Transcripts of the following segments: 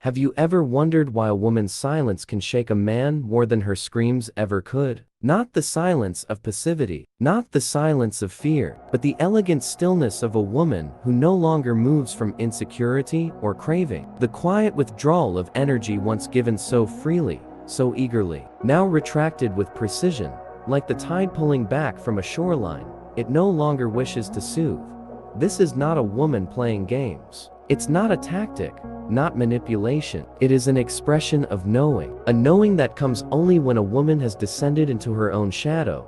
Have you ever wondered why a woman's silence can shake a man more than her screams ever could? Not the silence of passivity, not the silence of fear, but the elegant stillness of a woman who no longer moves from insecurity or craving. The quiet withdrawal of energy once given so freely, so eagerly, now retracted with precision, like the tide pulling back from a shoreline. It no longer wishes to soothe. This is not a woman playing games. It's not a tactic, not manipulation. It is an expression of knowing. A knowing that comes only when a woman has descended into her own shadow,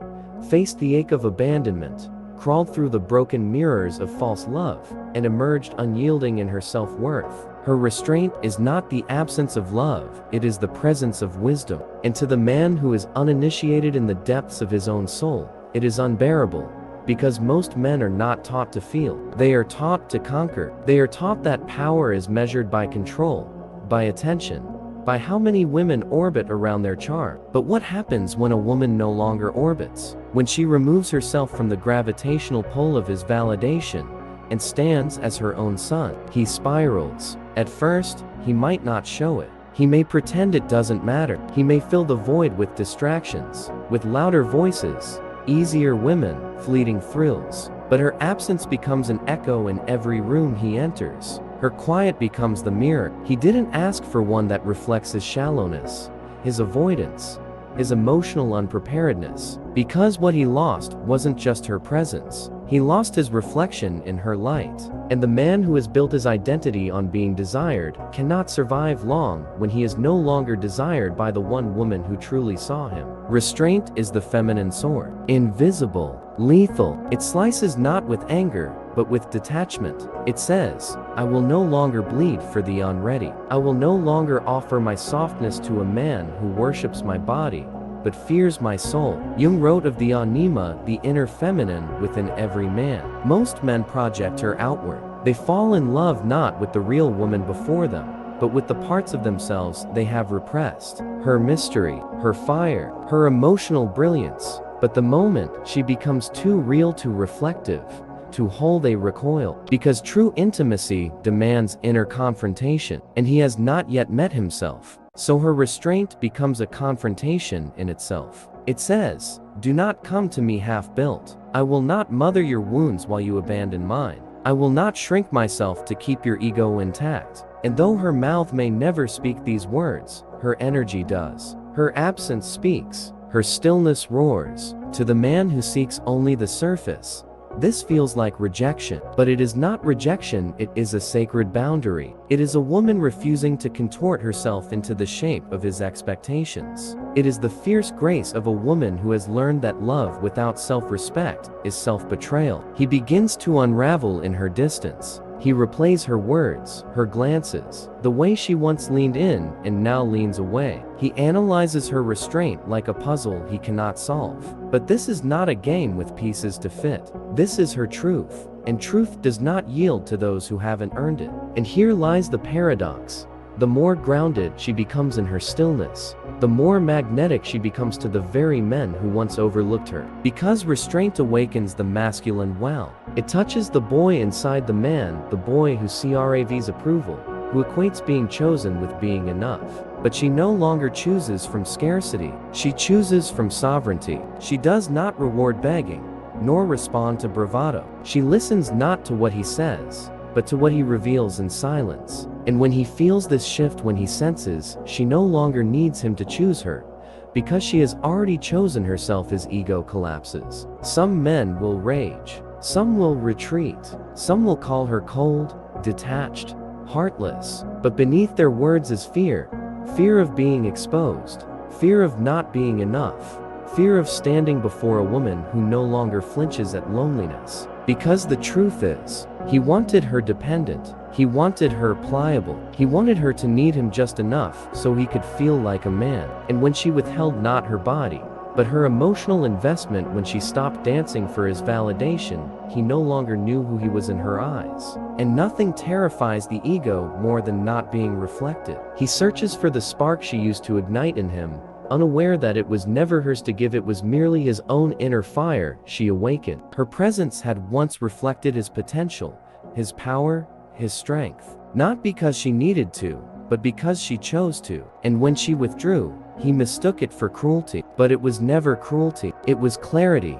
faced the ache of abandonment, crawled through the broken mirrors of false love, and emerged unyielding in her self-worth. Her restraint is not the absence of love, it is the presence of wisdom. And to the man who is uninitiated in the depths of his own soul, it is unbearable. Because most men are not taught to feel. They are taught to conquer. They are taught that power is measured by control, by attention, by how many women orbit around their charm. But what happens when a woman no longer orbits? When she removes herself from the gravitational pull of his validation and stands as her own sun? He spirals. At first, he might not show it. He may pretend it doesn't matter. He may fill the void with distractions, with louder voices, easier women, fleeting thrills. But her absence becomes an echo in every room he enters. Her quiet becomes the mirror. He didn't ask for one that reflects his shallowness, his avoidance, his emotional unpreparedness. Because what he lost wasn't just her presence. He lost his reflection in her light. And the man who has built his identity on being desired cannot survive long when he is no longer desired by the one woman who truly saw him. Restraint is the feminine sword. Invisible, lethal. It slices not with anger, but with detachment. It says, I will no longer bleed for the unready. I will no longer offer my softness to a man who worships my body, but fears my soul. Jung wrote of the anima, the inner feminine within every man. Most men project her outward. They fall in love not with the real woman before them, but with the parts of themselves they have repressed. Her mystery, her fire, her emotional brilliance. But the moment she becomes too real, too reflective, too whole, they recoil. Because true intimacy demands inner confrontation, and he has not yet met himself. So her restraint becomes a confrontation in itself. It says, do not come to me half-built. I will not mother your wounds while you abandon mine. I will not shrink myself to keep your ego intact. And though her mouth may never speak these words, her energy does. Her absence speaks. Her stillness roars. To the man who seeks only the surface, this feels like rejection. But it is not rejection, it is a sacred boundary. It is a woman refusing to contort herself into the shape of his expectations. It is the fierce grace of a woman who has learned that love without self-respect is self-betrayal. He begins to unravel in her distance. He replays her words, her glances, the way she once leaned in and now leans away. He analyzes her restraint like a puzzle he cannot solve. But this is not a game with pieces to fit. This is her truth, and truth does not yield to those who haven't earned it. And here lies the paradox. The more grounded she becomes in her stillness, the more magnetic she becomes to the very men who once overlooked her. Because restraint awakens the masculine well. It touches the boy inside the man, the boy who craves approval, who equates being chosen with being enough. But she no longer chooses from scarcity. She chooses from sovereignty. She does not reward begging, nor respond to bravado. She listens not to what he says, but to what he reveals in silence. And when he feels this shift, when he senses she no longer needs him to choose her, because she has already chosen herself, his ego collapses. Some men will rage. Some will retreat. Some will call her cold, detached, heartless. But beneath their words is fear. Fear of being exposed. Fear of not being enough. Fear of standing before a woman who no longer flinches at loneliness. Because the truth is, he wanted her dependent. He wanted her pliable. He wanted her to need him just enough so he could feel like a man. And when she withheld not her body, but her emotional investment, when she stopped dancing for his validation, he no longer knew who he was in her eyes. And nothing terrifies the ego more than not being reflected. He searches for the spark she used to ignite in him, unaware that it was never hers to give, it was merely his own inner fire she awakened. Her presence had once reflected his potential, his power, his strength. Not because she needed to, but because she chose to. And when she withdrew, he mistook it for cruelty. But it was never cruelty, it was clarity.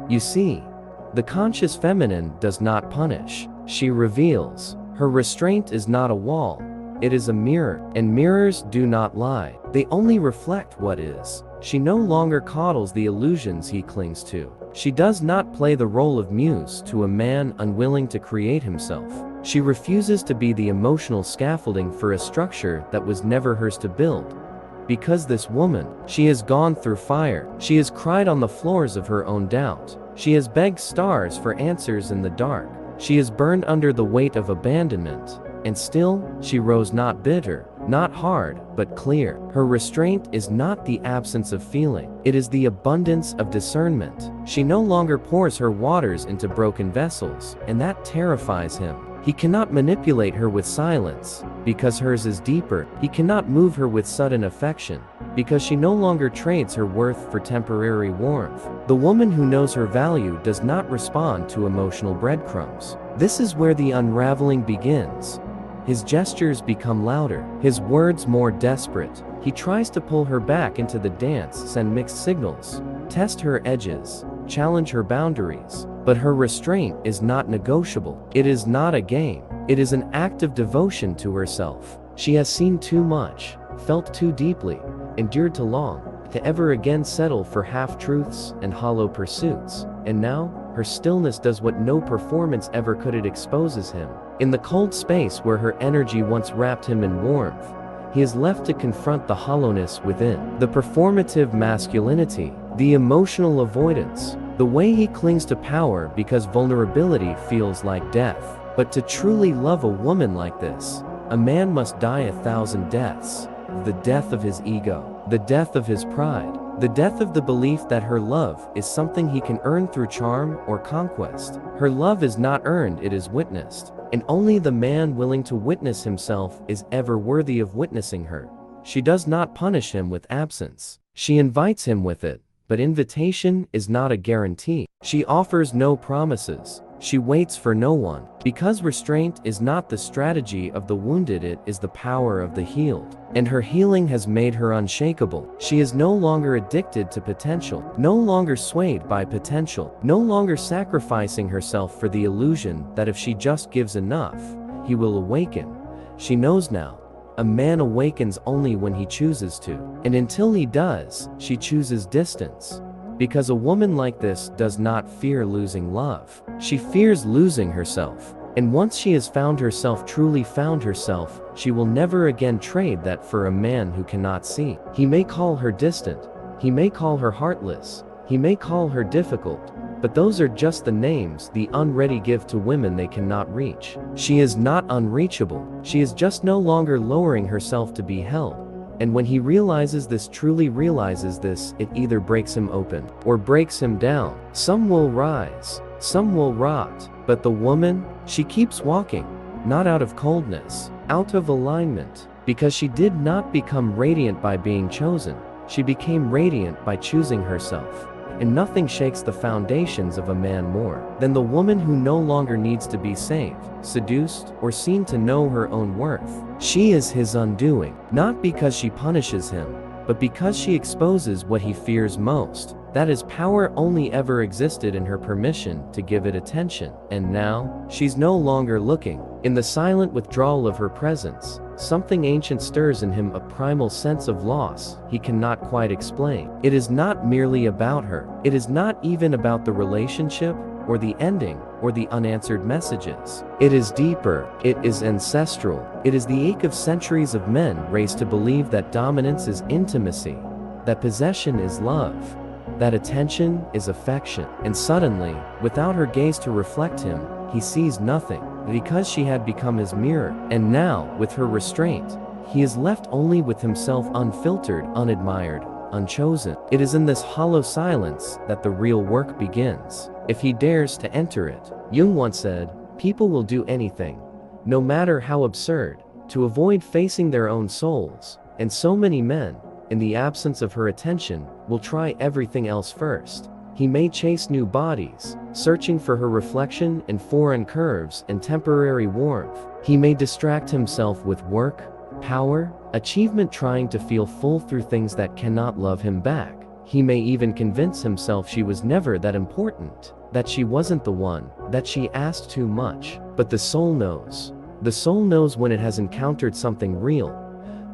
You see, the conscious feminine does not punish, she reveals. Her restraint is not a wall, it is a mirror, and mirrors do not lie, they only reflect what is. She no longer coddles the illusions he clings to. She does not play the role of muse to a man unwilling to create himself. She refuses to be the emotional scaffolding for a structure that was never hers to build. Because this woman, she has gone through fire, she has cried on the floors of her own doubt. She has begged stars for answers in the dark. She has burned under the weight of abandonment. And still, she rose not bitter, not hard, but clear. Her restraint is not the absence of feeling, it is the abundance of discernment. She no longer pours her waters into broken vessels, and that terrifies him. He cannot manipulate her with silence, because hers is deeper. He cannot move her with sudden affection, because she no longer trades her worth for temporary warmth. The woman who knows her value does not respond to emotional breadcrumbs. This is where the unraveling begins. His gestures become louder, his words more desperate. He tries to pull her back into the dance, send mixed signals, test her edges, challenge her boundaries. But her restraint is not negotiable. It is not a game. It is an act of devotion to herself. She has seen too much, felt too deeply, endured too long, to ever again settle for half-truths and hollow pursuits. And now, her stillness does what no performance ever could. It exposes him. In the cold space where her energy once wrapped him in warmth, he is left to confront the hollowness within. The performative masculinity, the emotional avoidance, the way he clings to power because vulnerability feels like death. But to truly love a woman like this, a man must die 1,000 deaths. The death of his ego, the death of his pride, the death of the belief that her love is something he can earn through charm or conquest. Her love is not earned, it is witnessed. And only the man willing to witness himself is ever worthy of witnessing her. She does not punish him with absence. She invites him with it, but invitation is not a guarantee. She offers no promises. She waits for no one. Because restraint is not the strategy of the wounded, it is the power of the healed. And her healing has made her unshakable. She is no longer addicted to potential, no longer swayed by potential, no longer sacrificing herself for the illusion that if she just gives enough, he will awaken. She knows now, a man awakens only when he chooses to. And until he does, she chooses distance. Because a woman like this does not fear losing love. She fears losing herself. And once she has found herself, truly found herself, she will never again trade that for a man who cannot see. He may call her distant, he may call her heartless, he may call her difficult, but those are just the names the unready give to women they cannot reach. She is not unreachable, she is just no longer lowering herself to be held. And when he realizes this, truly realizes this, it either breaks him open or breaks him down. Some will rise, some will rot, but the woman, she keeps walking, not out of coldness, out of alignment, because she did not become radiant by being chosen. She became radiant by choosing herself. And nothing shakes the foundations of a man more than the woman who no longer needs to be saved, seduced, or seen to know her own worth. She is his undoing, not because she punishes him, but because she exposes what he fears most. That his power only ever existed in her permission to give it attention. And now, she's no longer looking. In the silent withdrawal of her presence, something ancient stirs in him, a primal sense of loss he cannot quite explain. It is not merely about her. It is not even about the relationship, or the ending, or the unanswered messages. It is deeper. It is ancestral. It is the ache of centuries of men raised to believe that dominance is intimacy, that possession is love, that attention is affection. And suddenly, without her gaze to reflect him, he sees nothing, because she had become his mirror. And now, with her restraint, he is left only with himself, unfiltered, unadmired, unchosen. It is in this hollow silence that the real work begins, if he dares to enter it. Jung once said, "People will do anything, no matter how absurd, to avoid facing their own souls." And so many men, in the absence of her attention, will try everything else first. He may chase new bodies, searching for her reflection in foreign curves and temporary warmth. He may distract himself with work, Power, achievement, trying to feel full through things that cannot love him back. He may even convince himself she was never that important, that she wasn't the one, that she asked too much. But the soul knows. The soul knows when it has encountered something real.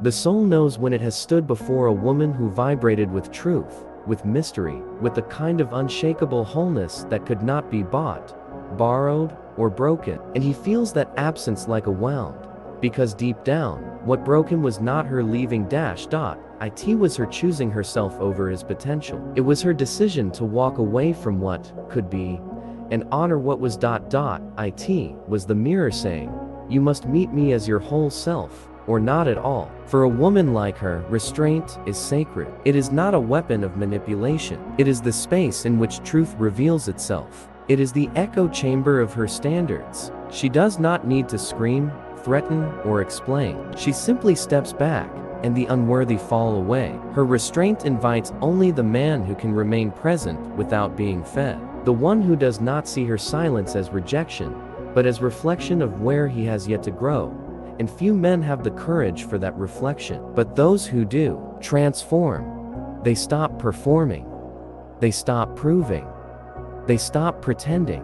The soul knows when it has stood before a woman who vibrated with truth, with mystery, with a kind of unshakable wholeness that could not be bought, borrowed, or broken. And he feels that absence like a wound. Because deep down, what broke him was not her leaving it was her choosing herself over his potential. It was her decision to walk away from what could be and honor what was it was the mirror saying, "You must meet me as your whole self, or not at all." For a woman like her, restraint is sacred. It is not a weapon of manipulation. It is the space in which truth reveals itself. It is the echo chamber of her standards. She does not need to scream, threaten, or explain. She simply steps back, and the unworthy fall away. Her restraint invites only the man who can remain present without being fed. The one who does not see her silence as rejection, but as reflection of where he has yet to grow. And few men have the courage for that reflection. But those who do, transform. They stop performing. They stop proving. They stop pretending.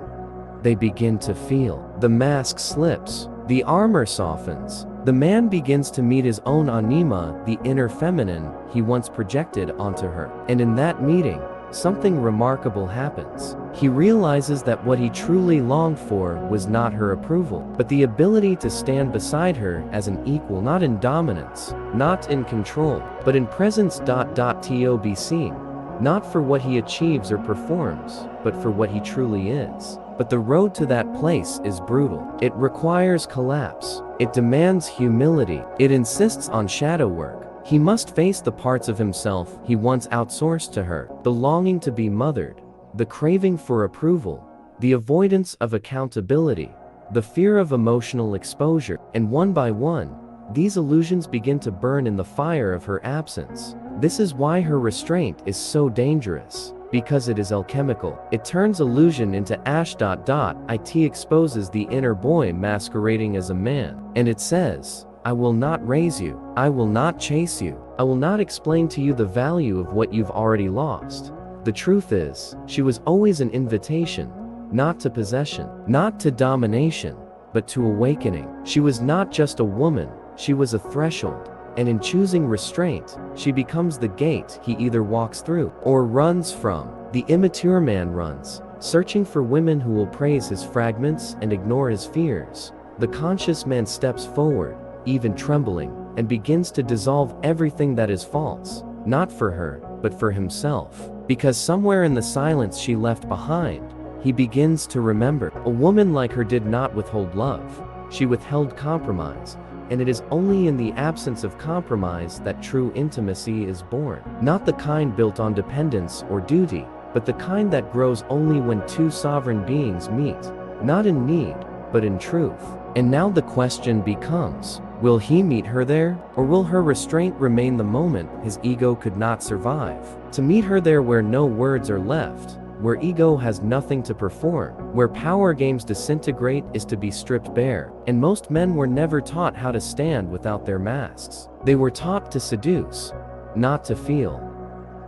They begin to feel. The mask slips. The armor softens. The man begins to meet his own anima, the inner feminine he once projected onto her. And in that meeting, something remarkable happens. He realizes that what he truly longed for was not her approval, but the ability to stand beside her as an equal, not in dominance, not in control, but in presence. To be seen, not for what he achieves or performs, but for what he truly is. But the road to that place is brutal. It requires collapse. It demands humility. It insists on shadow work. He must face the parts of himself he once outsourced to her, the longing to be mothered, the craving for approval, the avoidance of accountability, the fear of emotional exposure. And one by one, these illusions begin to burn in the fire of her absence. This is why her restraint is so dangerous. Because it is alchemical. It turns illusion into ash. It exposes the inner boy masquerading as a man. And it says, "I will not raise you. I will not chase you. I will not explain to you the value of what you've already lost." The truth is, she was always an invitation, not to possession, not to domination, but to awakening. She was not just a woman, she was a threshold. And in choosing restraint, she becomes the gate he either walks through or runs from. The immature man runs, searching for women who will praise his fragments and ignore his fears. The conscious man steps forward, even trembling, and begins to dissolve everything that is false, not for her, but for himself. Because somewhere in the silence she left behind, he begins to remember. A woman like her did not withhold love. She withheld compromise. And it is only in the absence of compromise that true intimacy is born. Not the kind built on dependence or duty, but the kind that grows only when two sovereign beings meet, not in need, but in truth. And now the question becomes, will he meet her there, or will her restraint remain the moment his ego could not survive? To meet her there where no words are left, where ego has nothing to perform, where power games disintegrate, is to be stripped bare. And most men were never taught how to stand without their masks. They were taught to seduce, not to feel.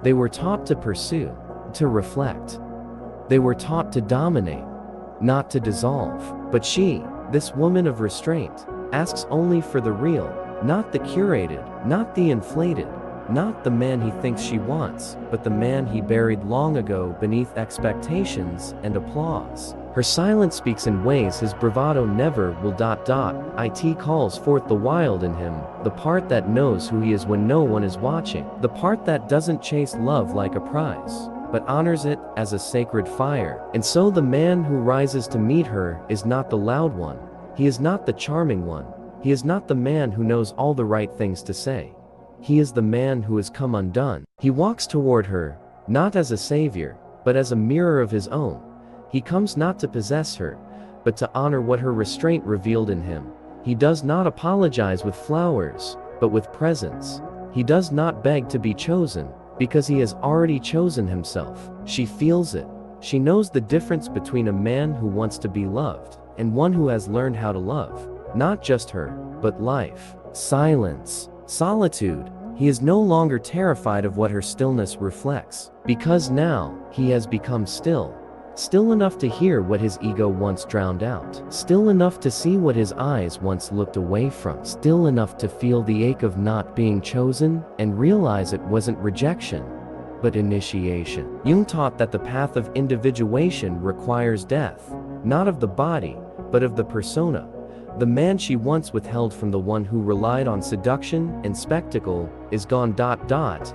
They were taught to pursue, to reflect. They were taught to dominate, not to dissolve. But she, this woman of restraint, asks only for the real, not the curated, not the inflated. Not the man he thinks she wants, but the man he buried long ago beneath expectations and applause. Her silence speaks in ways his bravado never will. It calls forth the wild in him, the part that knows who he is when no one is watching, the part that doesn't chase love like a prize, but honors it as a sacred fire. And so the man who rises to meet her is not the loud one. He is not the charming one. He is not the man who knows all the right things to say. He is the man who has come undone. He walks toward her, not as a savior, but as a mirror of his own. He comes not to possess her, but to honor what her restraint revealed in him. He does not apologize with flowers, but with presence. He does not beg to be chosen, because he has already chosen himself. She feels it. She knows the difference between a man who wants to be loved, and one who has learned how to love, not just her, but life. Silence. Solitude. He is no longer terrified of what her stillness reflects, because now, he has become still. Still enough to hear what his ego once drowned out. Still enough to see what his eyes once looked away from. Still enough to feel the ache of not being chosen, and realize it wasn't rejection, but initiation. Jung taught that the path of individuation requires death, not of the body, but of the persona. The man she once withheld from the one who relied on seduction and spectacle is gone.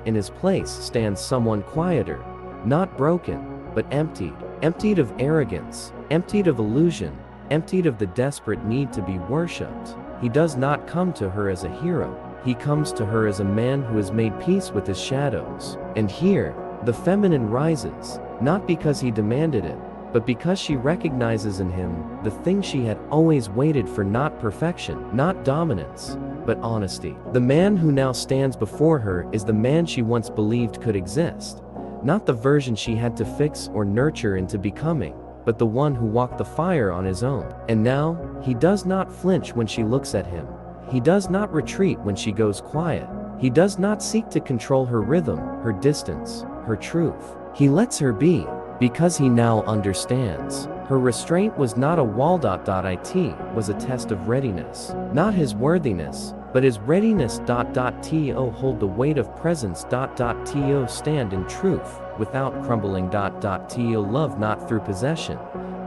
In his place stands someone quieter, not broken, but emptied. Emptied of arrogance, emptied of illusion, emptied of the desperate need to be worshipped. He does not come to her as a hero. He comes to her as a man who has made peace with his shadows. And here, the feminine rises, not because he demanded it, but because she recognizes in him the thing she had always waited for: not perfection, not dominance, but honesty. The man who now stands before her is the man she once believed could exist, not the version she had to fix or nurture into becoming, but the one who walked the fire on his own. And now, he does not flinch when she looks at him. He does not retreat when she goes quiet. He does not seek to control her rhythm, her distance, her truth. He lets her be, because he now understands. Her restraint was not a wall. It was a test of readiness. Not his worthiness, but his readiness. To hold the weight of presence. To stand in truth, without crumbling. To love not through possession,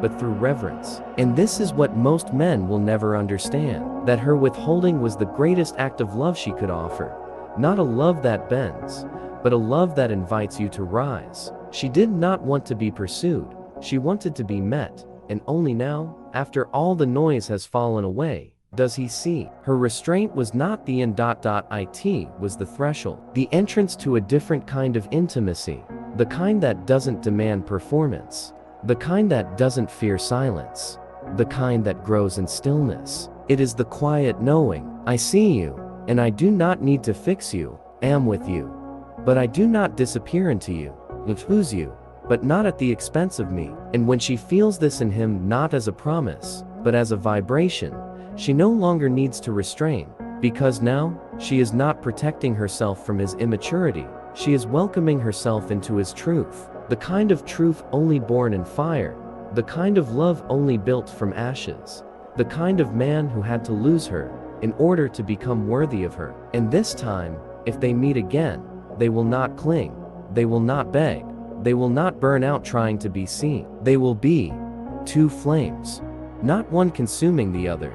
but through reverence. And this is what most men will never understand, that her withholding was the greatest act of love she could offer. Not a love that bends, but a love that invites you to rise. She did not want to be pursued, she wanted to be met, and only now, after all the noise has fallen away, does he see. Her restraint was not the end. It was the threshold, the entrance to a different kind of intimacy, the kind that doesn't demand performance, the kind that doesn't fear silence, the kind that grows in stillness. It is the quiet knowing, I see you, and I do not need to fix you, am with you, but I do not disappear into you. Lose you, but not at the expense of me. And when she feels this in him, not as a promise, but as a vibration, she no longer needs to restrain, because now, she is not protecting herself from his immaturity, she is welcoming herself into his truth, the kind of truth only born in fire, the kind of love only built from ashes, the kind of man who had to lose her in order to become worthy of her. And this time, if they meet again, they will not cling, they will not beg, they will not burn out trying to be seen. They will be two flames, not one consuming the other,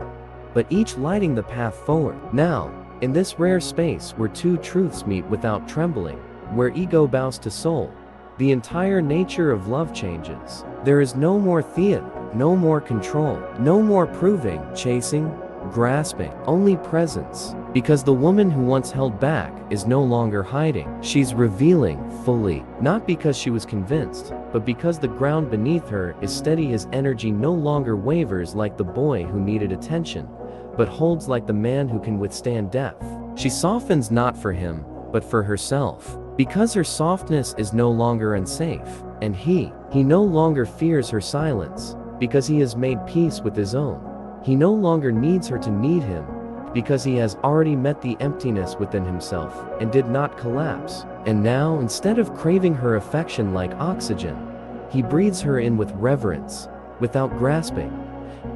but each lighting the path forward. Now, in this rare space where two truths meet without trembling, where ego bows to soul, the entire nature of love changes. There is no more theater, no more control, no more proving, chasing, grasping, only presence. Because the woman who once held back is no longer hiding. She's revealing fully, not because she was convinced, but because the ground beneath her is steady. His energy no longer wavers like the boy who needed attention, but holds like the man who can withstand depth. She softens not for him, but for herself. Because her softness is no longer unsafe, and he no longer fears her silence, because he has made peace with his own. He no longer needs her to need him, because he has already met the emptiness within himself, and did not collapse. And now, instead of craving her affection like oxygen, he breathes her in with reverence, without grasping.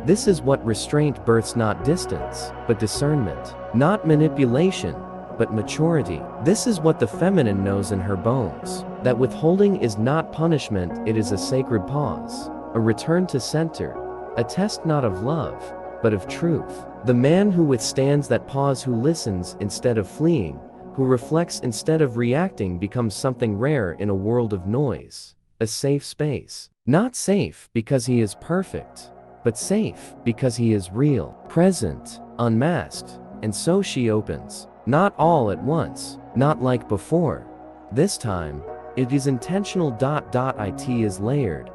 This is what restraint births: not distance, but discernment. Not manipulation, but maturity. This is what the feminine knows in her bones, that withholding is not punishment, it is a sacred pause, a return to center, a test not of love, but of truth. The man who withstands that pause, who listens instead of fleeing, who reflects instead of reacting, becomes something rare in a world of noise, a safe space. Not safe because he is perfect, but safe because he is real, present, unmasked. And so she opens. Not all at once, not like before. This time, it is intentional. It is layered,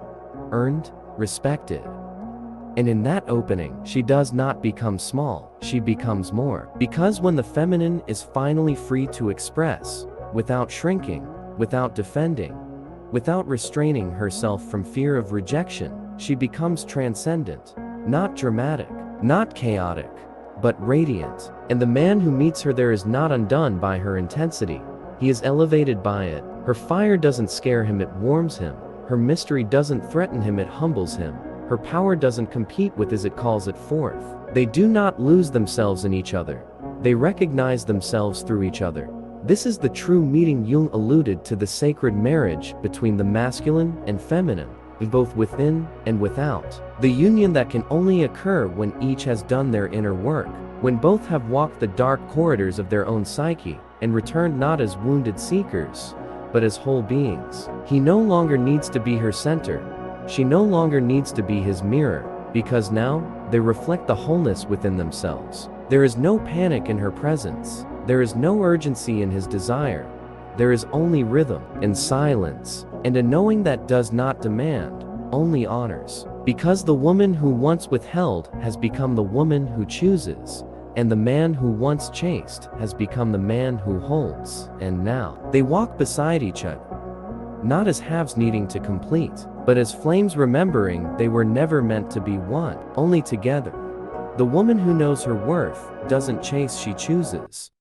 earned, respected. And in that opening, she does not become small, she becomes more. Because when the feminine is finally free to express, without shrinking, without defending, without restraining herself from fear of rejection, she becomes transcendent, not dramatic, not chaotic, but radiant. And the man who meets her there is not undone by her intensity. He is elevated by it. Her fire doesn't scare him, it warms him. Her mystery doesn't threaten him, it humbles him. Her power doesn't compete with his, it calls it forth. They do not lose themselves in each other. They recognize themselves through each other. This is the true meeting. Jung alluded to the sacred marriage between the masculine and feminine, both within and without. The union that can only occur when each has done their inner work, when both have walked the dark corridors of their own psyche and returned not as wounded seekers, but as whole beings. He no longer needs to be her center. She no longer needs to be his mirror, because now they reflect the wholeness within themselves. There is no panic in her presence. There is no urgency in his desire. There is only rhythm and silence, and a knowing that does not demand, only honors. Because the woman who once withheld has become the woman who chooses, and the man who once chased has become the man who holds. And now they walk beside each other, not as halves needing to complete, but as flames remembering they were never meant to be one, only together. The woman who knows her worth doesn't chase, she chooses.